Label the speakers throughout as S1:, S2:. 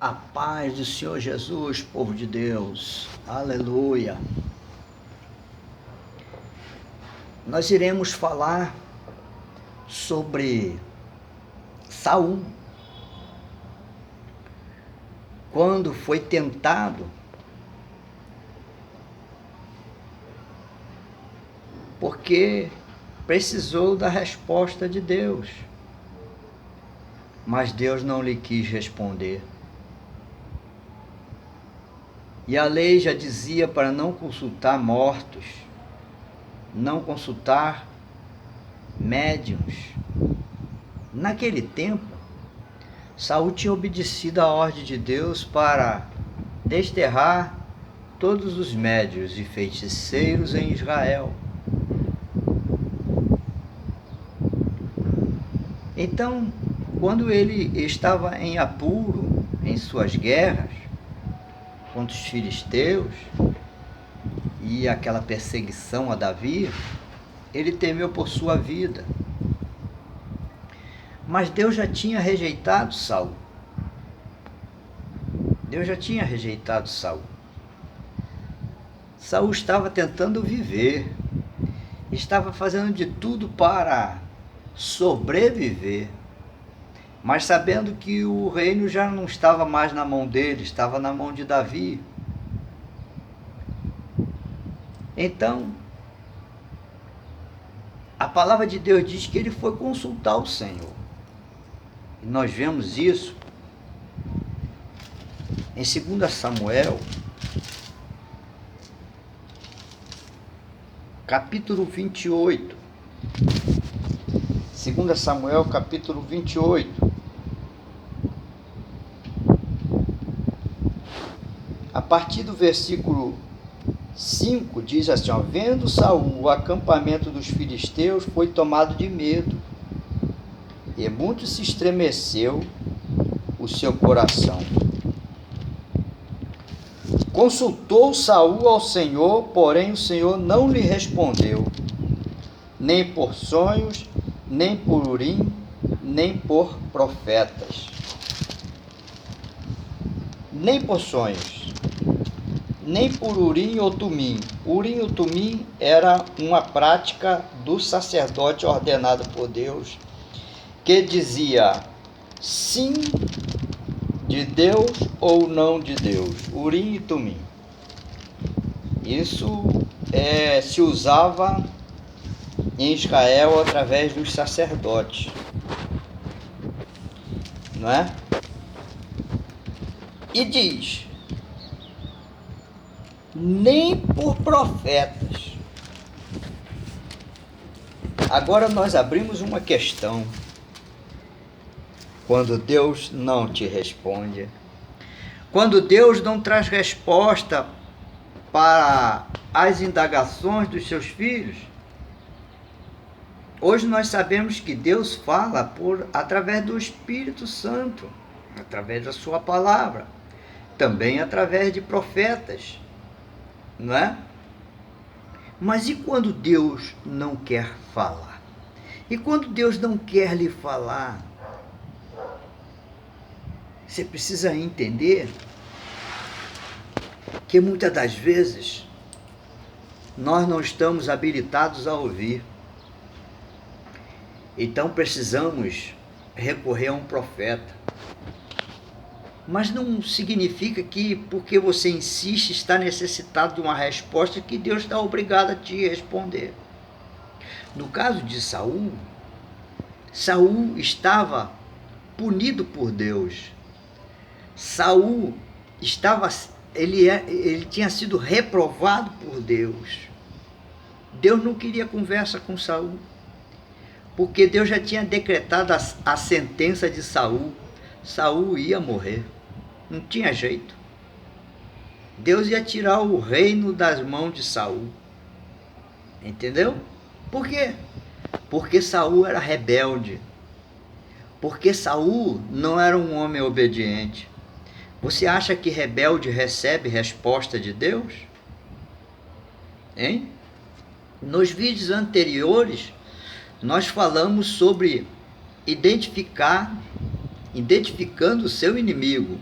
S1: A paz do Senhor Jesus, povo de Deus. Aleluia. Nós iremos falar sobre Saul. Quando foi tentado porque precisou da resposta de Deus, mas Deus não lhe quis responder. E a lei já dizia para não consultar mortos, não consultar médiuns. Naquele tempo, Saul tinha obedecido à ordem de Deus para desterrar todos os médiuns e feiticeiros em Israel. Então, quando ele estava em apuro, em suas guerras, contra os filisteus e aquela perseguição a Davi, ele temeu por sua vida. Mas Deus já tinha rejeitado Saul. Deus já tinha rejeitado Saul. Saul estava tentando viver, estava fazendo de tudo para sobreviver, mas sabendo que o reino já não estava mais na mão dele, estava na mão de Davi. Então, a palavra de Deus diz que ele foi consultar o Senhor. E nós vemos isso em 2 Samuel, capítulo 28. 2 Samuel, capítulo 28. A partir do versículo 5 diz assim, ó: vendo Saul o acampamento dos filisteus, foi tomado de medo, e muito se estremeceu o seu coração. Consultou Saul ao Senhor, porém o Senhor não lhe respondeu, nem por sonhos, nem por Urim, nem por profetas. Nem por sonhos, nem por Urim ou Tumim. Urim ou Tumim era uma prática do sacerdote ordenado por Deus, que dizia sim de Deus ou não de Deus. Urim e Tumim. Isso se usava em Israel através dos sacerdotes, não é? E diz, nem por profetas. Agora nós abrimos uma questão. Quando Deus não te responde, quando Deus não traz resposta para as indagações dos seus filhos, hoje nós sabemos que Deus fala através do Espírito Santo, através da sua palavra, também através de profetas, não é? Mas e quando Deus não quer falar? E quando Deus não quer lhe falar? Você precisa entender que muitas das vezes nós não estamos habilitados a ouvir. Então precisamos recorrer a um profeta. Mas não significa que porque você insiste, está necessitado de uma resposta, que Deus está obrigado a te responder. No caso de Saul, Saul estava punido por Deus. Saul ele tinha sido reprovado por Deus. Deus não queria conversa com Saul, porque Deus já tinha decretado a sentença de Saul. Saul ia morrer, não tinha jeito. Deus ia tirar o reino das mãos de Saul. Entendeu? Por quê? Porque Saul era rebelde. Porque Saul não era um homem obediente. Você acha que rebelde recebe resposta de Deus? Hein? Nos vídeos anteriores, nós falamos sobre identificando o seu inimigo.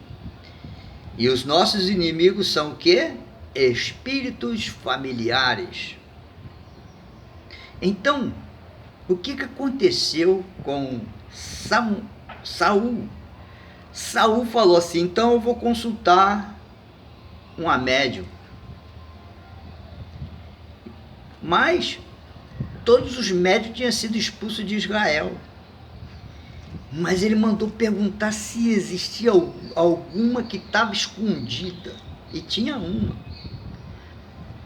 S1: E os nossos inimigos são o quê? Espíritos familiares. Então, o que aconteceu com Saul? Saul falou assim: então eu vou consultar uma médium. Mas todos os médios tinham sido expulsos de Israel. Mas ele mandou perguntar se existia alguma que estava escondida. E tinha uma.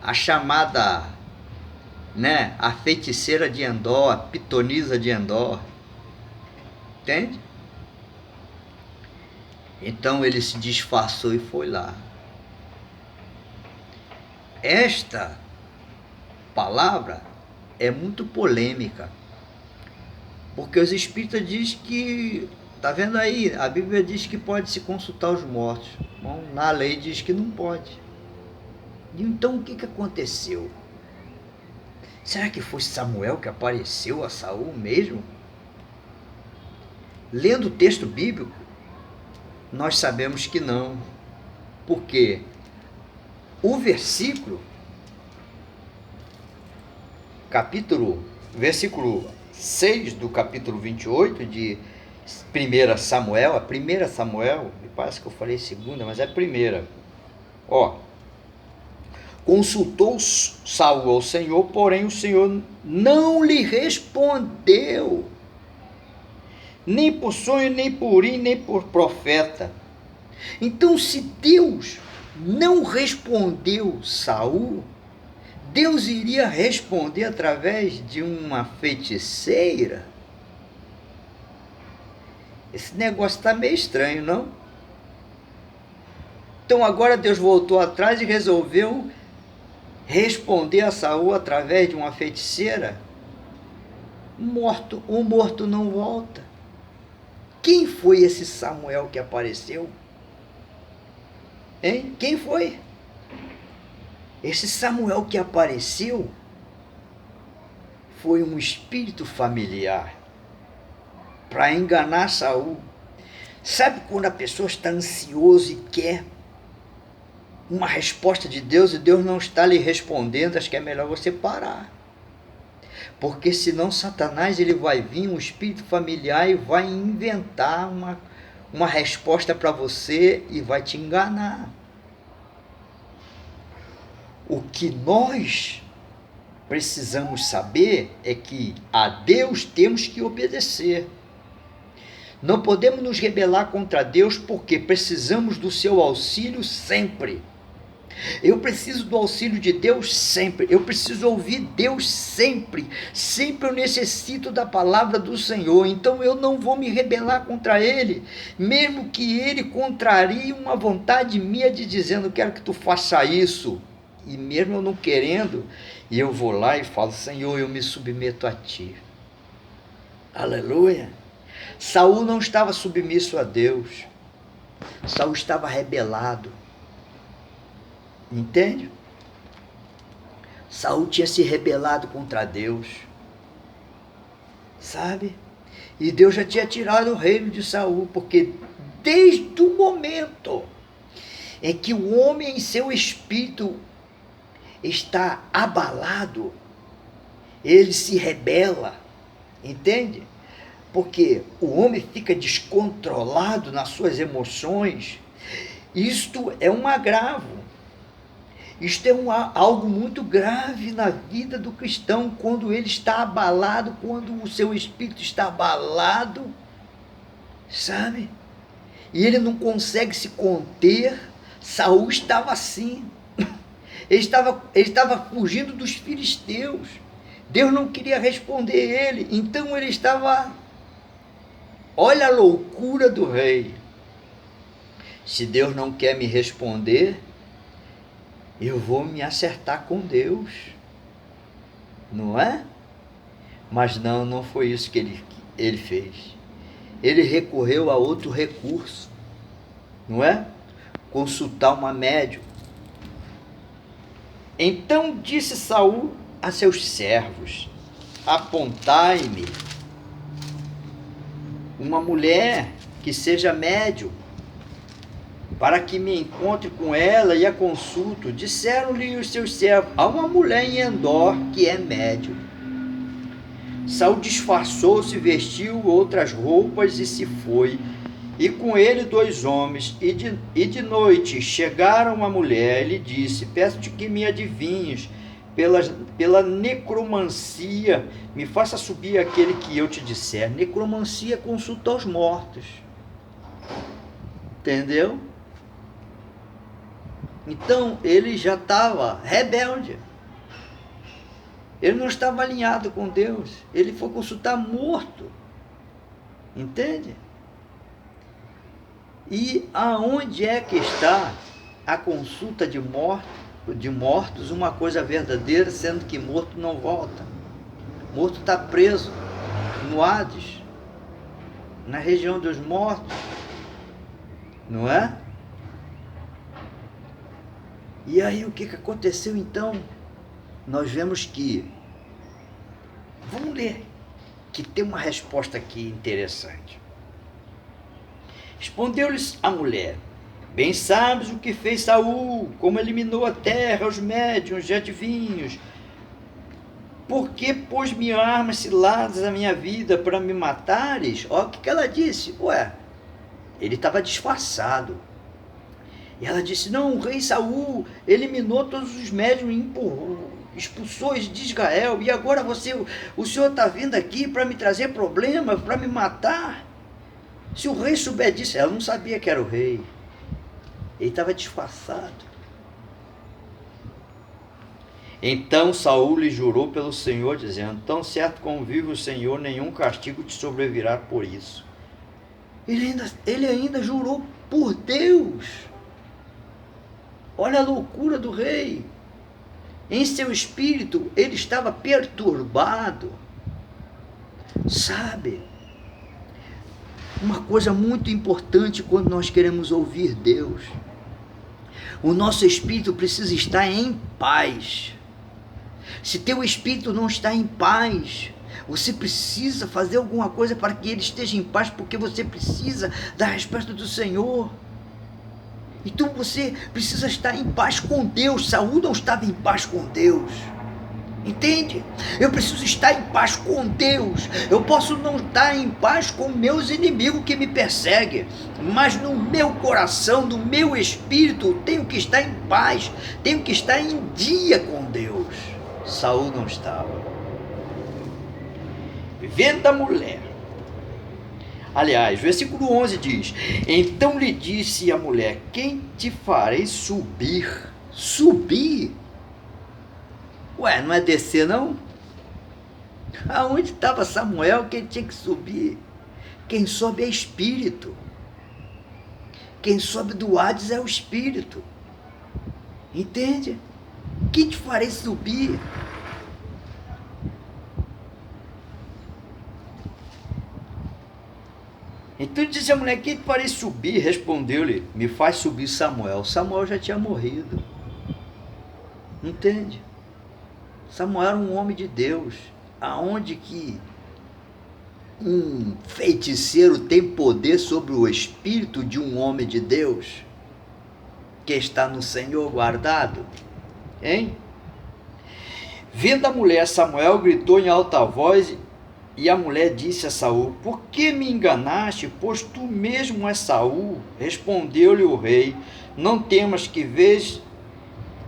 S1: A chamada, né, a feiticeira de Endor, a pitonisa de Endor. Entende? Então ele se disfarçou e foi lá. Esta palavra é muito polêmica, porque os espíritas dizem que, tá vendo aí, a Bíblia diz que pode se consultar os mortos. Bom, na lei diz que não pode. Então o que aconteceu? Será que foi Samuel que apareceu a Saul mesmo? Lendo o texto bíblico, nós sabemos que não, porque o versículo 6 do capítulo 28 de 1 Samuel, a primeira Samuel, me parece que eu falei segunda, mas é a primeira. Consultou Saul ao Senhor, porém o Senhor não lhe respondeu, nem por sonho, nem por urim, nem por profeta. Então, se Deus não respondeu Saul, Deus iria responder através de uma feiticeira? Esse negócio está meio estranho, não? Então agora Deus voltou atrás e resolveu responder a Saul através de uma feiticeira? O morto não volta. Quem foi esse Samuel que apareceu? Hein? Quem foi? Esse Samuel que apareceu foi um espírito familiar para enganar Saul. Sabe quando a pessoa está ansiosa e quer uma resposta de Deus e Deus não está lhe respondendo? Acho que é melhor você parar. Porque senão Satanás ele vai vir, um espírito familiar, e vai inventar uma resposta para você e vai te enganar. O que nós precisamos saber é que a Deus temos que obedecer. Não podemos nos rebelar contra Deus porque precisamos do seu auxílio sempre. Eu preciso do auxílio de Deus sempre. Eu preciso ouvir Deus sempre. Sempre eu necessito da palavra do Senhor. Então eu não vou me rebelar contra Ele, mesmo que Ele contrarie uma vontade minha de dizendo: quero que tu faça isso. E mesmo eu não querendo, eu vou lá e falo: Senhor, eu me submeto a Ti. Aleluia. Saul não estava submisso a Deus. Saul estava rebelado. Entende? Saul tinha se rebelado contra Deus. Sabe? E Deus já tinha tirado o reino de Saul, porque desde o momento em que o homem em seu espírito está abalado, ele se rebela. Entende? Porque o homem fica descontrolado nas suas emoções. Isto é um agravo. Isto é algo muito grave na vida do cristão, quando ele está abalado, quando o seu espírito está abalado, sabe? E ele não consegue se conter. Saul estava assim. Ele estava fugindo dos filisteus. Deus não queria responder ele. Então ele estava... Olha a loucura do rei. Se Deus não quer me responder, eu vou me acertar com Deus. Não é? Mas não foi isso que ele fez. Ele recorreu a outro recurso. Não é? Consultar uma médium. Então disse Saul a seus servos: apontai-me uma mulher que seja médium. para que me encontre com ela e a consulto. Disseram-lhe os seus servos: há uma mulher em Endor que é médium. Saul disfarçou-se, vestiu outras roupas e se foi, e com ele 2 homens. E de noite chegaram a mulher e lhe disse: peço-te que me adivinhes pela necromancia, me faça subir aquele que eu te disser. Necromancia é consulta aos mortos. Entendeu? Então ele já estava rebelde. Ele não estava alinhado com Deus. Ele foi consultar morto. Entende? E aonde é que está a consulta de mortos, uma coisa verdadeira, sendo que morto não volta? Morto está preso no Hades, na região dos mortos, não é? E aí o que aconteceu então? Nós vemos que, vamos ler, que tem uma resposta aqui interessante. Respondeu-lhes a mulher: bem sabes o que fez Saul, como eliminou a terra, os médiuns e adivinhos. Por que pôs-me armas ciladas à minha vida para me matares? Olha o que ela disse. Ué, ele estava disfarçado. E ela disse: não, o rei Saul eliminou todos os médiuns e expulsou de Israel. E agora o senhor está vindo aqui para me trazer problema, para me matar? Se o rei souber disso, ela não sabia que era o rei. Ele estava disfarçado. Então Saul lhe jurou pelo Senhor, dizendo: tão certo como vive o Senhor, nenhum castigo te sobrevirá por isso. Ele ainda jurou por Deus. Olha a loucura do rei. Em seu espírito, ele estava perturbado. Sabe? Uma coisa muito importante quando nós queremos ouvir Deus. O nosso espírito precisa estar em paz. Se teu espírito não está em paz, você precisa fazer alguma coisa para que ele esteja em paz, porque você precisa da resposta do Senhor. Então você precisa estar em paz com Deus. Saul não estava em paz com Deus. Entende? Eu preciso estar em paz com Deus. Eu posso não estar em paz com meus inimigos que me perseguem, mas no meu coração, no meu espírito, eu tenho que estar em paz, tenho que estar em dia com Deus. Saul não estava. Vendo a mulher. Aliás, versículo 11 diz: então lhe disse a mulher: quem te farei subir? Subir? Ué, não é descer não? Aonde estava Samuel que ele tinha que subir? Quem sobe é espírito. Quem sobe do Hades é o espírito. Entende? Quem te farei subir? Então disse a mulher: quem te farei subir? Respondeu-lhe: me faz subir Samuel. Samuel já tinha morrido. Entende? Samuel era um homem de Deus. Aonde que um feiticeiro tem poder sobre o espírito de um homem de Deus que está no Senhor guardado? Hein? Vendo a mulher, Samuel gritou em alta voz, e a mulher disse a Saul: por que me enganaste, pois tu mesmo és Saul? Respondeu-lhe o rei: não temas que vês.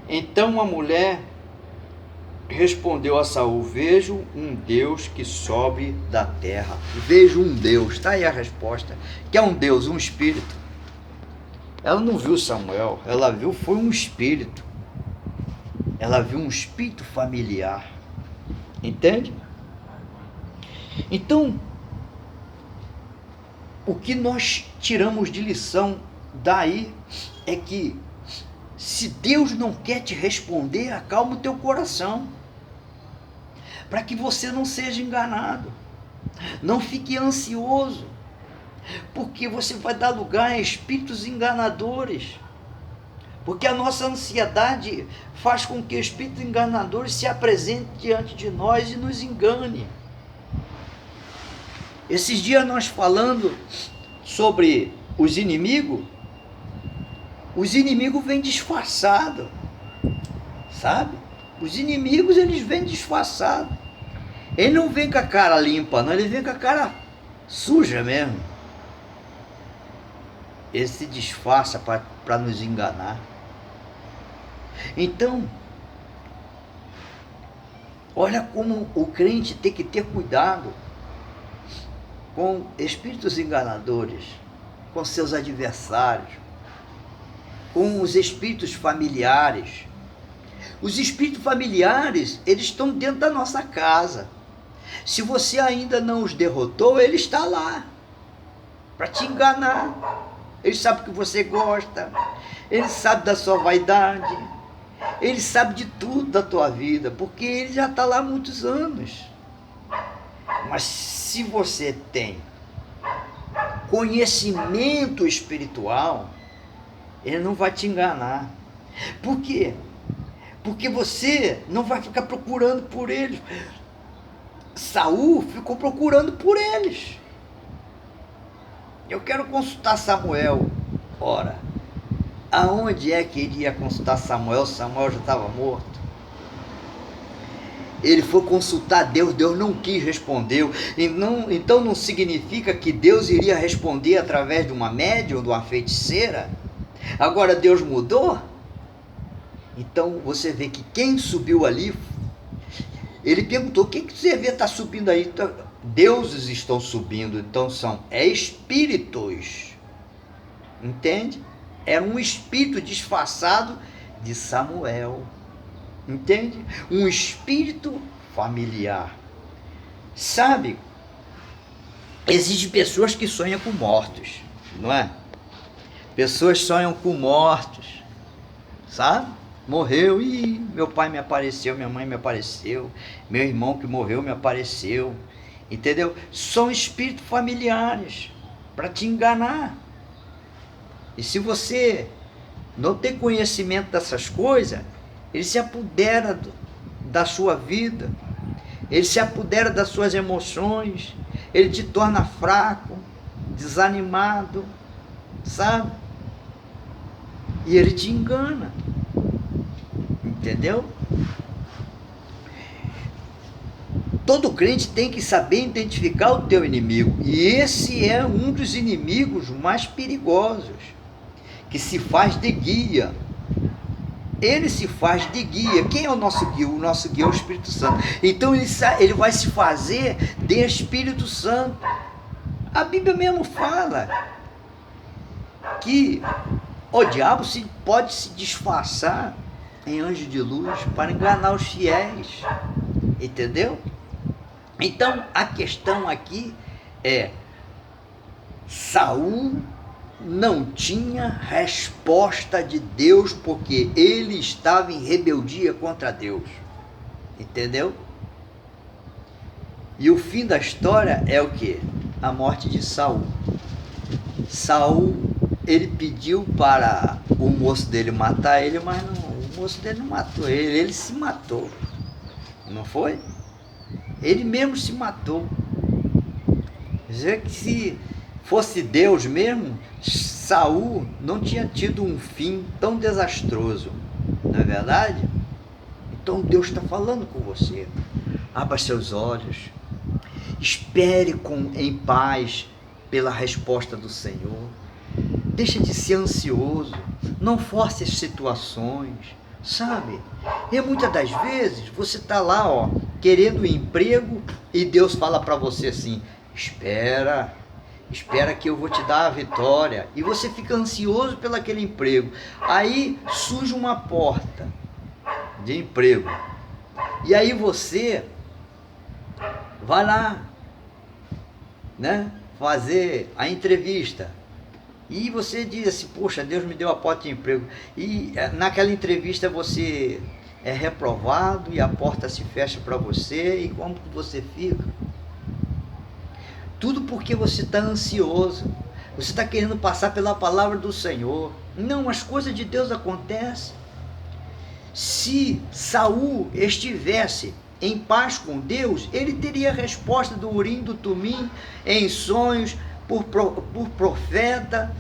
S1: Então a mulher respondeu a Saul: vejo um Deus que sobe da terra. Vejo um Deus. Está aí a resposta. Que é um Deus, um espírito. Ela não viu Samuel, ela viu foi um espírito. Ela viu um espírito familiar. Entende? Então, o que nós tiramos de lição daí é que, se Deus não quer te responder, acalma o teu coração, para que você não seja enganado. Não fique ansioso, porque você vai dar lugar a espíritos enganadores. Porque a nossa ansiedade faz com que espíritos enganadores se apresentem diante de nós e nos engane. Esses dias nós falando sobre os inimigos, Os inimigos vêm disfarçados, sabe? Os inimigos, eles vêm disfarçados. Ele não vem com a cara limpa, não, ele vem com a cara suja mesmo. Ele se disfarça para nos enganar. Então, olha como o crente tem que ter cuidado com espíritos enganadores, com seus adversários, com os espíritos familiares. Os espíritos familiares, eles estão dentro da nossa casa. Se você ainda não os derrotou, ele está lá para te enganar. Ele sabe que você gosta, ele sabe da sua vaidade, ele sabe de tudo da tua vida, porque ele já está lá há muitos anos. Mas se você tem conhecimento espiritual, ele não vai te enganar. Por quê? Porque você não vai ficar procurando por eles. Saul ficou procurando por eles. Eu quero consultar Samuel. Ora, aonde é que ele ia consultar Samuel? Samuel já estava morto. Ele foi consultar Deus, Deus não quis responder. Então não significa que Deus iria responder através de uma médium, de uma feiticeira. Agora Deus mudou? Então você vê que quem subiu ali, ele perguntou: o que você vê está subindo aí? Deuses estão subindo, então são espíritos, entende? Era um espírito disfarçado de Samuel, entende? Um espírito familiar. Sabe, existem pessoas que sonham com mortos, não é? Pessoas sonham com mortos, sabe? Morreu e meu pai me apareceu, minha mãe me apareceu, meu irmão que morreu me apareceu, entendeu? São espíritos familiares para te enganar. E se você não tem conhecimento dessas coisas, ele se apodera da sua vida, ele se apodera das suas emoções, ele te torna fraco, desanimado, sabe? E ele te engana. Entendeu? Todo crente tem que saber identificar o teu inimigo. E esse é um dos inimigos mais perigosos, que se faz de guia. Ele se faz de guia. Quem é o nosso guia? O nosso guia é o Espírito Santo. Então ele vai se fazer de Espírito Santo. A Bíblia mesmo fala que o diabo pode se disfarçar em anjo de luz para enganar os fiéis, entendeu? Então a questão aqui é: Saul não tinha resposta de Deus porque ele estava em rebeldia contra Deus, entendeu? E o fim da história é o quê? A morte de Saul. Saul, ele pediu para o moço dele matar ele, mas não, o moço dele não matou ele se matou, não foi? Ele mesmo se matou. Quer dizer que se fosse Deus mesmo, Saul não tinha tido um fim tão desastroso, não é verdade? Então Deus está falando com você. Abra seus olhos, espere em paz pela resposta do Senhor. Deixa de ser ansioso, não force as situações, sabe? E muitas das vezes você está lá, querendo um emprego, e Deus fala para você assim: espera que eu vou te dar a vitória. E você fica ansioso pelo aquele emprego. Aí surge uma porta de emprego. E aí você vai lá, né, fazer a entrevista. E você diz assim: poxa, Deus me deu a porta de emprego. E naquela entrevista você é reprovado e a porta se fecha para você. E como que você fica? Tudo porque você está ansioso. Você está querendo passar pela palavra do Senhor. Não, as coisas de Deus acontecem. Se Saul estivesse em paz com Deus, ele teria a resposta do Urim, do Tumim, em sonhos, por profeta,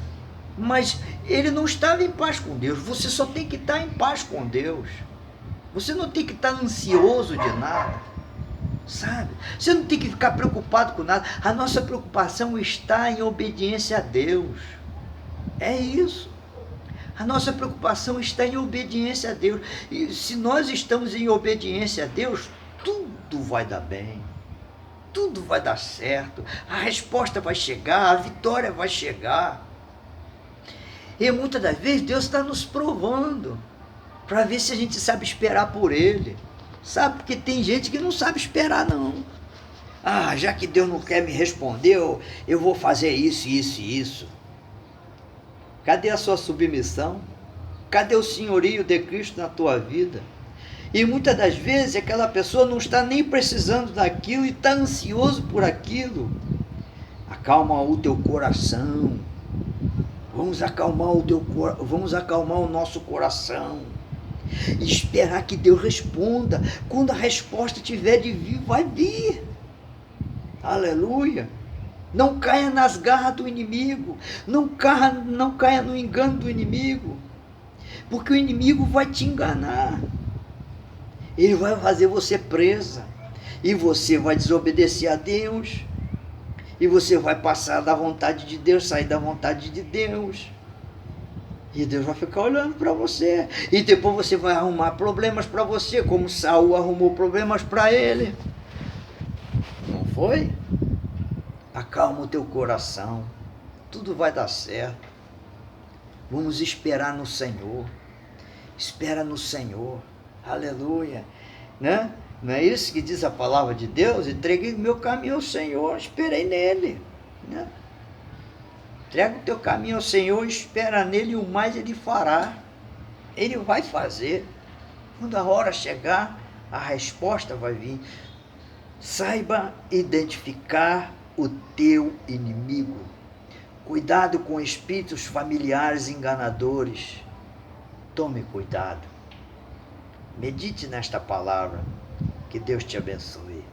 S1: Mas ele não estava em paz com Deus. Você só tem que estar em paz com Deus. Você não tem que estar ansioso de nada, sabe? Você não tem que ficar preocupado com nada. A nossa preocupação está em obediência a Deus. É isso. A nossa preocupação está em obediência a Deus. E se nós estamos em obediência a Deus, tudo vai dar bem. Tudo vai dar certo. A resposta vai chegar, a vitória vai chegar. E muitas das vezes Deus está nos provando para ver se a gente sabe esperar por Ele. Sabe? Porque tem gente que não sabe esperar, não. Ah, já que Deus não quer me responder, eu vou fazer isso, isso e isso. Cadê a sua submissão? Cadê o senhorio de Cristo na tua vida? E muitas das vezes aquela pessoa não está nem precisando daquilo e está ansioso por aquilo. Acalma o teu coração. Vamos acalmar o nosso coração. E esperar que Deus responda. Quando a resposta tiver de vir, vai vir. Aleluia. Não caia nas garras do inimigo. Não caia no engano do inimigo. Porque o inimigo vai te enganar. Ele vai fazer você presa. E você vai desobedecer a Deus. E você vai passar da vontade de Deus, sair da vontade de Deus. E Deus vai ficar olhando para você. E depois você vai arrumar problemas para você, como Saul arrumou problemas para ele. Não foi? Acalma o teu coração. Tudo vai dar certo. Vamos esperar no Senhor. Espera no Senhor. Aleluia. Né? Não é isso que diz a palavra de Deus? Entreguei meu caminho ao Senhor, esperei nele. Né? Entrega o teu caminho ao Senhor, espera nele e o mais ele fará. Ele vai fazer. Quando a hora chegar, a resposta vai vir. Saiba identificar o teu inimigo. Cuidado com espíritos familiares enganadores. Tome cuidado. Medite nesta palavra. Que Deus te abençoe.